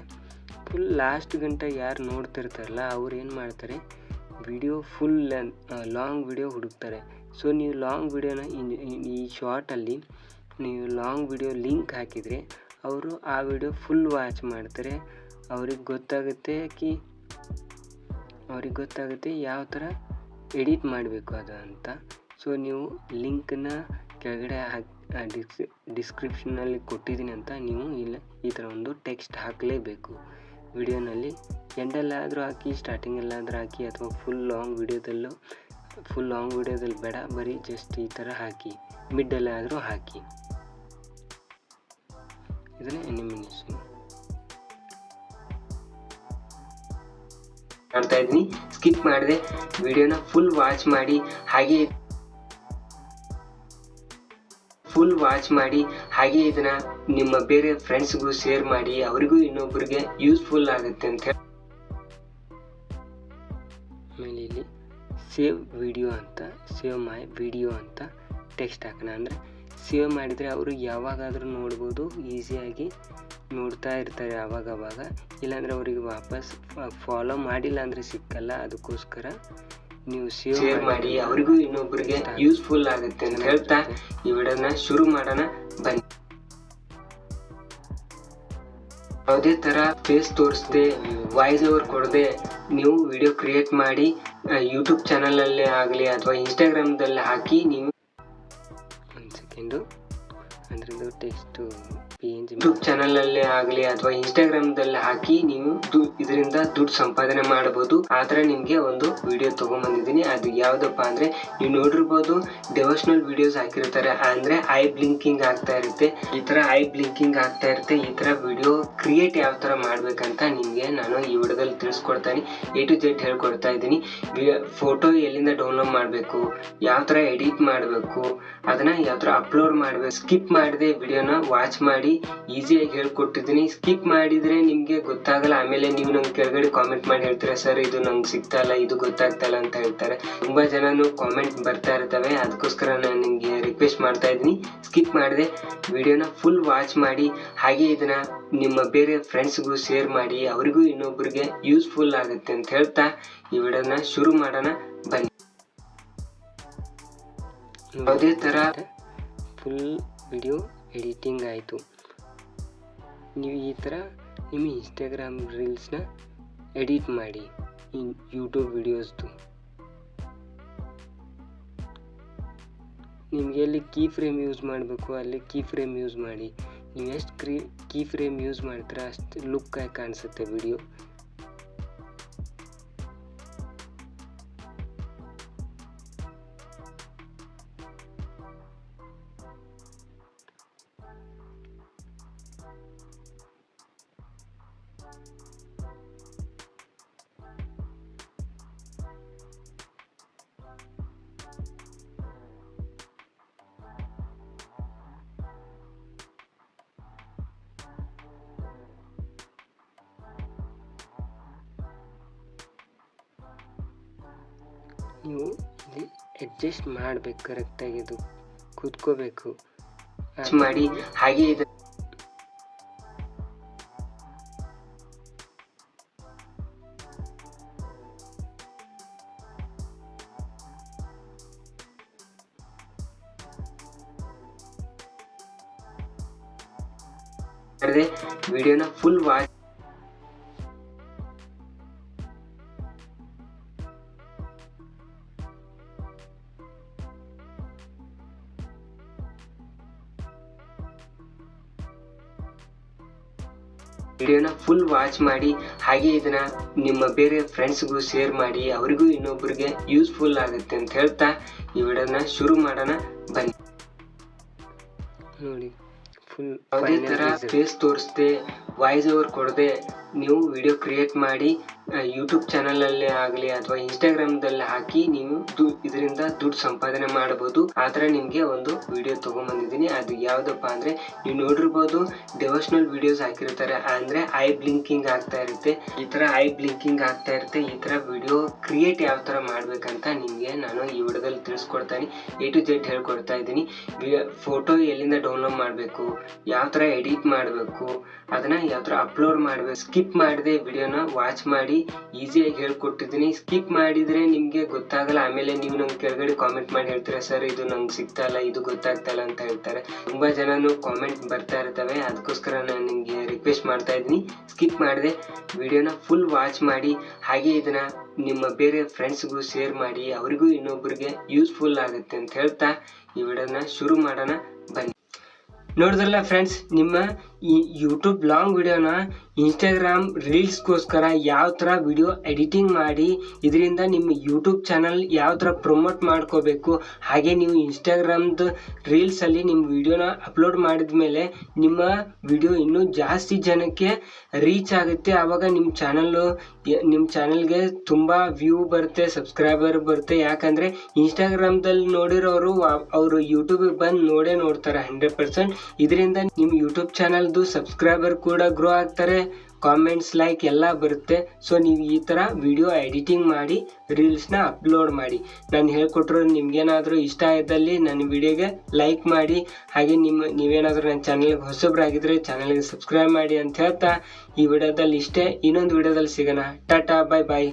ಫುಲ್ ಲಾಸ್ಟ್ ಗಂಟೆ ಯಾರು ನೋಡ್ತಿರ್ತಾರಲ್ಲ ಅವ್ರು ಏನು ಮಾಡ್ತಾರೆ, ವಿಡಿಯೋ ಫುಲ್ ಲಾಂಗ್ ವಿಡಿಯೋ ಹುಡುಕ್ತಾರೆ. ಸೊ ನೀವು ಲಾಂಗ್ ವಿಡಿಯೋನ ಈ ಶಾರ್ಟಲ್ಲಿ ನೀವು ಲಾಂಗ್ ವಿಡಿಯೋ ಲಿಂಕ್ ಹಾಕಿದರೆ ಅವರು ಆ ವಿಡಿಯೋ ಫುಲ್ ವಾಚ್ ಮಾಡ್ತಾರೆ. ಅವ್ರಿಗೆ ಗೊತ್ತಾಗುತ್ತೆ ಯಾವ ಥರ ಎಡಿಟ್ ಮಾಡಬೇಕು ಅದು ಅಂತ. ಸೊ ನೀವು ಲಿಂಕನ್ನ ಕೆಳಗಡೆ ಡಿಸ್ಕ್ರಿಪ್ಷನಲ್ಲಿ ಕೊಟ್ಟಿದ್ದೀನಿ ಅಂತ ನೀವು ಇಲ್ಲ ಈ ಥರ ಒಂದು ಟೆಕ್ಸ್ಟ್ ಹಾಕಲೇಬೇಕು. ವಿಡಿಯೋನಲ್ಲಿ ಎಂಡಲ್ಲಾದರೂ ಹಾಕಿ, ಸ್ಟಾರ್ಟಿಂಗಲ್ಲಾದರೂ ಹಾಕಿ, ಅಥವಾ ಫುಲ್ ಲಾಂಗ್ ವಿಡಿಯೋದಲ್ಲಿ ಬೇಡ, ಬರೀ ಜಸ್ಟ್ ಈ ಥರ ಹಾಕಿ, ಮಿಡ್ಡಲ್ಲಾದರೂ ಹಾಕಿ. ಇದನ್ನು ಅನಿಮೇಷನ್ ಮಾಡ್ತಾ ಇದ್ದೀನಿ. ಸ್ಕಿಪ್ ಮಾಡದೆ ವಿಡಿಯೋನ ಫುಲ್ ವಾಚ್ ಮಾಡಿ ಹಾಗೆ ಇದನ್ನ ನಿಮ್ಮ ಬೇರೆ ಫ್ರೆಂಡ್ಸ್ಗೂ ಶೇರ್ ಮಾಡಿ, ಅವರಿಗೂ ಇನ್ನೊಬ್ಬರಿಗೆ ಯೂಸ್ಫುಲ್ ಆಗುತ್ತೆ ಅಂತ ಹೇಳಿ. ಆಮೇಲೆ ಇಲ್ಲಿ ಸೇವ್ ಮೈ ವಿಡಿಯೋ ಅಂತ ಟೆಕ್ಸ್ಟ್ ಹಾಕೋಣ. ಅಂದರೆ ಸೇವ್ ಮಾಡಿದರೆ ಅವರು ಯಾವಾಗಾದರೂ ನೋಡ್ಬೋದು, ಈಸಿಯಾಗಿ ನೋಡ್ತಾ ಇರ್ತಾರೆ ಆವಾಗವಾಗ. ಇಲ್ಲಾಂದರೆ ಅವರಿಗೆ ವಾಪಸ್ ಫಾಲೋ ಮಾಡಿಲ್ಲ ಅಂದರೆ ಸಿಕ್ಕಲ್ಲ. ಅದಕ್ಕೋಸ್ಕರ ನೀವು ಶೇರ್ ಮಾಡಿ, ಅವರಿಗೂ ಇನ್ನೊಬ್ಬರಿಗೆ ಯೂಸ್ಫುಲ್ ಆಗುತ್ತೆ ಅಂತ ಹೇಳ್ತಾ ಈ ವಿಡಿಯೋನ ಶುರು ಮಾಡೋಣ ಬನ್ನಿ. ಯಾವುದೇ ತರ ಫೇಸ್ ತೋರಿಸದೆ, ವಾಯ್ಸ್ ಓವರ್ ಕೊಡದೆ ನೀವು ವಿಡಿಯೋ ಕ್ರಿಯೇಟ್ ಮಾಡಿ ಯೂಟ್ಯೂಬ್ ಚಾನಲ್ ಅಲ್ಲೇ ಆಗಲಿ ಅಥವಾ ಇನ್ಸ್ಟಾಗ್ರಾಮ್ದಲ್ಲಿ ಹಾಕಿ. ನೀವು ಒಂದು ಸೆಕೆಂಡು ಅಂದ್ರೆ ಟೆಕ್ಸ್ಟ್ ಯೂಟ್ಯೂಬ್ ಚಾನಲ್ ಅಲ್ಲೇ ಆಗಲಿ ಅಥವಾ ಇನ್ಸ್ಟಾಗ್ರಾಮ್ದಲ್ಲಿ ಹಾಕಿ ನೀವು ಇದರಿಂದ ದುಡ್ಡು ಸಂಪಾದನೆ ಮಾಡಬಹುದು. ಆದ್ರೆ ನಿಮ್ಗೆ ಒಂದು ವಿಡಿಯೋ ತಗೊಂಡ್ಬಂದಿದ್ದೀನಿ. ಅದು ಯಾವ್ದಪ್ಪ ಅಂದ್ರೆ ನೀವು ನೋಡಿರ್ಬೋದು, ಡೆವೋಷನಲ್ ವಿಡಿಯೋಸ್ ಹಾಕಿರ್ತಾರೆ. ಅಂದ್ರೆ ಐ ಬ್ಲಿಂಕಿಂಗ್ ಆಗ್ತಾ ಇರುತ್ತೆ, ಈ ತರ ಐ ಬ್ಲಿಂಕಿಂಗ್ ಆಗ್ತಾ ಇರುತ್ತೆ. ಈ ತರ ವಿಡಿಯೋ ಕ್ರಿಯೇಟ್ ಯಾವ ತರ ಮಾಡ್ಬೇಕಂತ ನಿಮ್ಗೆ ನಾನು ಈ ವಿಡಿಯೋದಲ್ಲಿ ತಿಳಿಸ್ಕೊಡ್ತೀನಿ. A to Z ಹೇಳ್ಕೊಡ್ತಾ ಇದ್ದೀನಿ. ಫೋಟೋ ಎಲ್ಲಿಂದ ಡೌನ್ಲೋಡ್ ಮಾಡಬೇಕು, ಯಾವ ತರ ಎಡಿಟ್ ಮಾಡಬೇಕು, ಅದನ್ನ ಯಾವ ತರ ಅಪ್ಲೋಡ್ ಮಾಡಬೇಕು, ಸ್ಕಿಪ್ ಮಾಡದೆ ವಿಡಿಯೋನ ವಾಚ್ ಮಾಡಿ. ಈಸಿಯಾಗಿ ಹೇಳ್ಕೊಟ್ಟಿದ್ದೀನಿ. ಸ್ಕಿಪ್ ಮಾಡಿದ್ರೆ ನಿಮ್ಗೆ ಗೊತ್ತಾಗಲ್ಲ. ಆಮೇಲೆ ನೀವು ನಂಗೆ ಕೆಳಗಡೆ ಕಾಮೆಂಟ್ ಮಾಡಿ ಹೇಳ್ತೀರಾ, ಸರ್ ಇದು ನಂಗೆ ಸಿಗ್ತಾ ಇಲ್ಲ, ಇದು ಗೊತ್ತಾಗ್ತಾ ಇಲ್ಲ ಅಂತ ಹೇಳ್ತಾರೆ. ತುಂಬಾ ಜನನು ಕಾಮೆಂಟ್ ಬರ್ತಾ ಇರ್ತವೆ. ಅದಕ್ಕೋಸ್ಕರ ನಾನು ನಿಮ್ಗೆ ರಿಕ್ವೆಸ್ಟ್ ಮಾಡ್ತಾ ಇದ್ದೀನಿ, ಸ್ಕಿಪ್ ಮಾಡದೆ ವಿಡಿಯೋನ ಫುಲ್ ವಾಚ್ ಮಾಡಿ ಹಾಗೆ ಇದನ್ನ ನಿಮ್ಮ ಬೇರೆ ಫ್ರೆಂಡ್ಸ್ಗೂ ಶೇರ್ ಮಾಡಿ, ಅವರಿಗೂ ಇನ್ನೊಬ್ಬರಿಗೆ ಯೂಸ್ಫುಲ್ ಆಗುತ್ತೆ ಅಂತ ಹೇಳ್ತಾ ಈ ವಿಡಿಯೋನ ಶುರು ಮಾಡೋಣ ಬನ್ನಿ. ಯಾವುದೇ ತರ ಫುಲ್ ವಿಡಿಯೋ ಎಡಿಟಿಂಗ್ ಆಯಿತು. ನೀವು ಈ ಥರ ನಿಮ್ಮ ಇನ್ಸ್ಟಾಗ್ರಾಮ್ ರೀಲ್ಸ್ನ ಎಡಿಟ್ ಮಾಡಿ, ಯೂಟ್ಯೂಬ್ ವಿಡಿಯೋಸ್ದು. ನಿಮಗೆ ಎಲ್ಲಿ ಕೀ ಫ್ರೇಮ್ ಯೂಸ್ ಮಾಡಬೇಕು ಅಲ್ಲಿ ಕೀ ಫ್ರೇಮ್ ಯೂಸ್ ಮಾಡಿ. ನೀವು ಎಷ್ಟು ಕೀ ಫ್ರೇಮ್ ಯೂಸ್ ಮಾಡ್ತೀರಾ ಅಷ್ಟು ಲುಕ್ಕಾಗಿ ಕಾಣಿಸುತ್ತೆ ವಿಡಿಯೋ. ನೀವು ಇಲ್ಲಿ ಅಡ್ಜಸ್ಟ್ ಮಾಡಬೇಕು, ಕರೆಕ್ಟಾಗಿ ಇದು ಕೂತ್ಕೋಬೇಕು ಮಾಡಿ. ಹಾಗೆ ಮಾಡಿದೆ ವಿಡಿಯೋನ ಫುಲ್ ವಾಚ್ ಮಾಡಿ ಹಾಗೆ ಇದನ್ನ ನಿಮ್ಮ ಬೇರೆ ಫ್ರೆಂಡ್ಸ್ಗೂ ಶೇರ್ ಮಾಡಿ, ಅವರಿಗೂ ಇನ್ನೊಬ್ಬರಿಗೆ ಯೂಸ್ಫುಲ್ ಆಗುತ್ತೆ ಅಂತ ಹೇಳ್ತಾ ಈ ವಿಡಿಯೋನ ಶುರು ಮಾಡೋಣ ಬನ್ನಿ. ನೋಡಿ ಫುಲ್ ಯಾವುದೇ ಥರ ಫೇಸ್ ತೋರಿಸ್ದೆ ವಾಯ್ಸ್ ಓವರ್ ಕೊಡದೆ ನೀವು ವಿಡಿಯೋ ಕ್ರಿಯೇಟ್ ಮಾಡಿ ಯೂಟ್ಯೂಬ್ ಚಾನಲಲ್ಲೇ ಆಗಲಿ ಅಥವಾ ಇನ್ಸ್ಟಾಗ್ರಾಮ್ದಲ್ಲಿ ಹಾಕಿ ನೀವು ಇದರಿಂದ ದುಡ್ಡು ಸಂಪಾದನೆ ಮಾಡಬಹುದು. ಆ ಥರ ನಿಮಗೆ ಒಂದು ವಿಡಿಯೋ ತೊಗೊಂಬಂದಿದ್ದೀನಿ. ಅದು ಯಾವುದಪ್ಪ ಅಂದರೆ ನೀವು ನೋಡಿರ್ಬೋದು, ಡೆವೋಷನಲ್ ವಿಡಿಯೋಸ್ ಹಾಕಿರ್ತಾರೆ, ಅಂದರೆ ಐ ಬ್ಲಿಂಕಿಂಗ್ ಆಗ್ತಾ ಇರುತ್ತೆ. ಈ ಥರ ಐ ಬ್ಲಿಂಕಿಂಗ್ ಆಗ್ತಾ ಇರುತ್ತೆ. ಈ ಥರ ವಿಡಿಯೋ ಕ್ರಿಯೇಟ್ ಯಾವ ಥರ ಮಾಡಬೇಕಂತ ನಿಮಗೆ ನಾನು ಈ ವಿಡಿಯೋದಲ್ಲಿ ತಿಳಿಸ್ಕೊಡ್ತೀನಿ. A to Z ಹೇಳ್ಕೊಡ್ತಾ ಇದ್ದೀನಿ. ಫೋಟೋ ಎಲ್ಲಿಂದ ಡೌನ್ಲೋಡ್ ಮಾಡಬೇಕು, ಯಾವ ಥರ ಎಡಿಟ್ ಮಾಡಬೇಕು, ಅದನ್ನು ಯಾವ ಥರ ಅಪ್ಲೋಡ್ ಮಾಡಬೇಕು. ಸ್ಕಿಪ್ ಮಾಡದೆ ವಿಡಿಯೋನ ವಾಚ್ ಮಾಡಿ ಈಸಿಯಾಗಿ ಹೇಳ್ಕೊಟ್ಟಿದ್ದೀನಿ. ಸ್ಕಿಪ್ ಮಾಡಿದರೆ ನಿಮಗೆ ಗೊತ್ತಾಗಲ್ಲ. ಆಮೇಲೆ ನೀವು ನಂಗೆ ಕೆಳಗಡೆ ಕಾಮೆಂಟ್ ಮಾಡಿ ಹೇಳ್ತೀರಾ, ಸರ್ ಇದು ನಂಗೆ ಸಿಗ್ತಾ ಇಲ್ಲ, ಇದು ಗೊತ್ತಾಗ್ತಾ ಇಲ್ಲ ಅಂತ ಹೇಳ್ತಾರೆ. ತುಂಬ ಜನನು ಕಾಮೆಂಟ್ ಬರ್ತಾ ಇರ್ತವೆ. ಅದಕ್ಕೋಸ್ಕರ ನಾನು ನಿಮಗೆ ರಿಕ್ವೆಸ್ಟ್ ಮಾಡ್ತಾ ಇದ್ದೀನಿ, ಸ್ಕಿಪ್ ಮಾಡದೆ ವಿಡಿಯೋನ ಫುಲ್ ವಾಚ್ ಮಾಡಿ ಹಾಗೆ ಇದನ್ನ ನಿಮ್ಮ ಬೇರೆ ಫ್ರೆಂಡ್ಸ್ಗೂ ಶೇರ್ ಮಾಡಿ, ಅವರಿಗೂ ಇನ್ನೊಬ್ಬರಿಗೆ ಯೂಸ್ಫುಲ್ ಆಗುತ್ತೆ ಅಂತ ಹೇಳ್ತಾ ಈ ವಿಡಿಯೋನ ಶುರು ಮಾಡೋಣ ಬನ್ನಿ. ನೋಡಿದ್ರಲ್ಲ ಫ್ರೆಂಡ್ಸ್, ನಿಮ್ಮ ಈ ಯೂಟ್ಯೂಬ್ ಲಾಂಗ್ ವಿಡಿಯೋನ ಇನ್ಸ್ಟಾಗ್ರಾಮ್ ರೀಲ್ಸ್ಗೋಸ್ಕರ ಯಾವ ಥರ ವಿಡಿಯೋ ಎಡಿಟಿಂಗ್ ಮಾಡಿ ಇದರಿಂದ ನಿಮ್ಮ ಯೂಟ್ಯೂಬ್ ಚಾನಲ್ ಯಾವ ಥರ ಪ್ರಮೋಟ್ ಮಾಡ್ಕೋಬೇಕು, ಹಾಗೆ ನೀವು ಇನ್ಸ್ಟಾಗ್ರಾಮ್ದು ರೀಲ್ಸಲ್ಲಿ ನಿಮ್ಮ ವಿಡಿಯೋನ ಅಪ್ಲೋಡ್ ಮಾಡಿದ ಮೇಲೆ ನಿಮ್ಮ ವಿಡಿಯೋ ಇನ್ನೂ ಜಾಸ್ತಿ ಜನಕ್ಕೆ ರೀಚ್ ಆಗುತ್ತೆ. ಆವಾಗ ನಿಮ್ಮ ಚಾನಲ್ಗೆ ತುಂಬ ವ್ಯೂ ಬರುತ್ತೆ, ಸಬ್ಸ್ಕ್ರೈಬರ್ ಬರುತ್ತೆ. ಯಾಕಂದರೆ ಇನ್ಸ್ಟಾಗ್ರಾಮ್ದಲ್ಲಿ ನೋಡಿರೋರು ಅವರು ಯೂಟ್ಯೂಬಿಗೆ ಬಂದು ನೋಡ್ತಾರೆ 100%. ಇದರಿಂದ ನಿಮ್ಮ ಯೂಟ್ಯೂಬ್ ಚಾನಲ್ದು ಸಬ್ಸ್ಕ್ರೈಬರ್ ಕೂಡ ಗ್ರೋ ಆಗ್ತಾರೆ, ಕಾಮೆಂಟ್ಸ್ ಲೈಕ್ ಎಲ್ಲ ಬರುತ್ತೆ. ಸೊ ನೀವು ಈ ಥರ ವಿಡಿಯೋ ಎಡಿಟಿಂಗ್ ಮಾಡಿ ರೀಲ್ಸ್ನ ಅಪ್ಲೋಡ್ ಮಾಡಿ. ನಾನು ಹೇಳ್ಕೊಟ್ರು ನಿಮ್ಗೇನಾದರೂ ಇಷ್ಟ ಇದ್ದಲ್ಲಿ ನನ್ನ ವಿಡಿಯೋಗೆ ಲೈಕ್ ಮಾಡಿ, ಹಾಗೆ ನೀವೇನಾದರೂ ನನ್ನ ಚಾನಲ್ಗೆ ಹೊಸಬ್ರಾಗಿದ್ದರೆ ಚಾನಲ್ಗೆ ಸಬ್ಸ್ಕ್ರೈಬ್ ಮಾಡಿ ಅಂತ ಹೇಳ್ತಾ ಈ ವಿಡಿಯೋದಲ್ಲಿ ಇಷ್ಟೇ. ಇನ್ನೊಂದು ವಿಡಿಯೋದಲ್ಲಿ ಸಿಗೋಣ. ಟಾಟಾ, ಬಾಯ್ ಬಾಯ್.